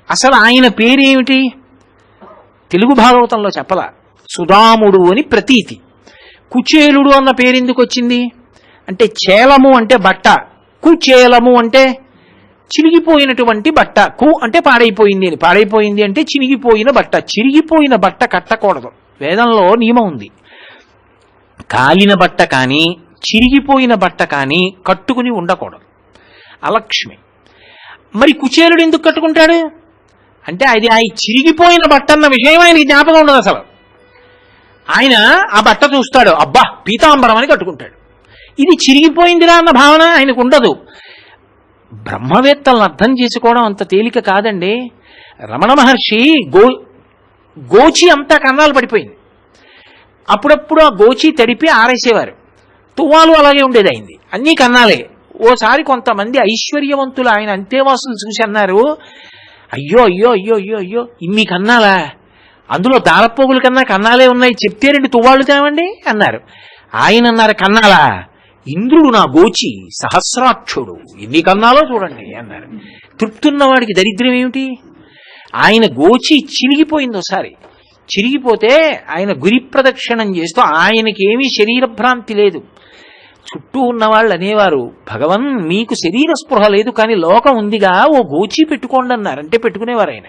అసలు ఆయన పేరేమిటి తెలుగు భాగవతంలో చెప్పలా. సుదాముడు అని ప్రతీతి. కుచేలుడు అన్న పేరెందుకు వచ్చింది అంటే చేలము అంటే బట్ట, కుచేలము అంటే చిరిగిపోయినటువంటి బట్ట. కు అంటే పాడైపోయింది అని, పాడైపోయింది అంటే చిరిగిపోయిన బట్ట. చిరిగిపోయిన బట్ట కట్టకూడదు, వేదంలో నియమం ఉంది. కాలిన బట్ట కానీ చిరిగిపోయిన బట్ట కానీ కట్టుకుని ఉండకూడదు, అలక్ష్మి. మరి కుచేలుడు ఎందుకు కట్టుకుంటాడు అంటే అది ఆయన చిరిగిపోయిన బట్ట అన్న విషయం ఆయనకి జ్ఞాపకం ఉండదు అసలు. ఆయన ఆ బట్ట చూస్తాడు, అబ్బా పీతాంబరం అని కట్టుకుంటాడు. ఇది చిరిగిపోయిందిరా అన్న భావన ఆయనకు ఉండదు. బ్రహ్మవేత్తలను అర్థం చేసుకోవడం అంత తేలిక కాదండి. రమణ మహర్షి గోచి అంతా కన్నాలు పడిపోయింది. అప్పుడప్పుడు ఆ గోచి తడిపి ఆరేసేవారు, తువ్వాలు అలాగే ఉండేది అయింది, అన్నీ కన్నాలే. ఓసారి కొంతమంది ఐశ్వర్యవంతులు ఆయన అంతేవాసులు చూసి అన్నారు, అయ్యో అయ్యో అయ్యో అయ్యో అయ్యో ఇన్ని కన్నాలా, అందులో దారపోగుల కన్నా కన్నాలే ఉన్నాయి, చెప్తే 2 తువ్వాళ్ళు తేవండి అన్నారు. ఆయన అన్నారు, కన్నాలా, ఇంద్రుడు నా గోచి సహస్రాక్షుడు, ఎన్ని కన్నాలో చూడండి అన్నారు. తృప్తున్నవాడికి దరిద్రం ఏమిటి? ఆయన గోచి చిరిగిపోయింది ఒకసారి. చిరిగిపోతే ఆయన గురి ప్రదక్షిణం చేస్తూ ఆయనకేమీ శరీరభ్రాంతి లేదు. చుట్టూ ఉన్నవాళ్ళు అనేవారు, భగవన్ మీకు శరీర స్పృహ లేదు కానీ లోకం ఉందిగా, ఓ గోచి పెట్టుకోండి అన్నారు. అంటే పెట్టుకునేవారు ఆయన.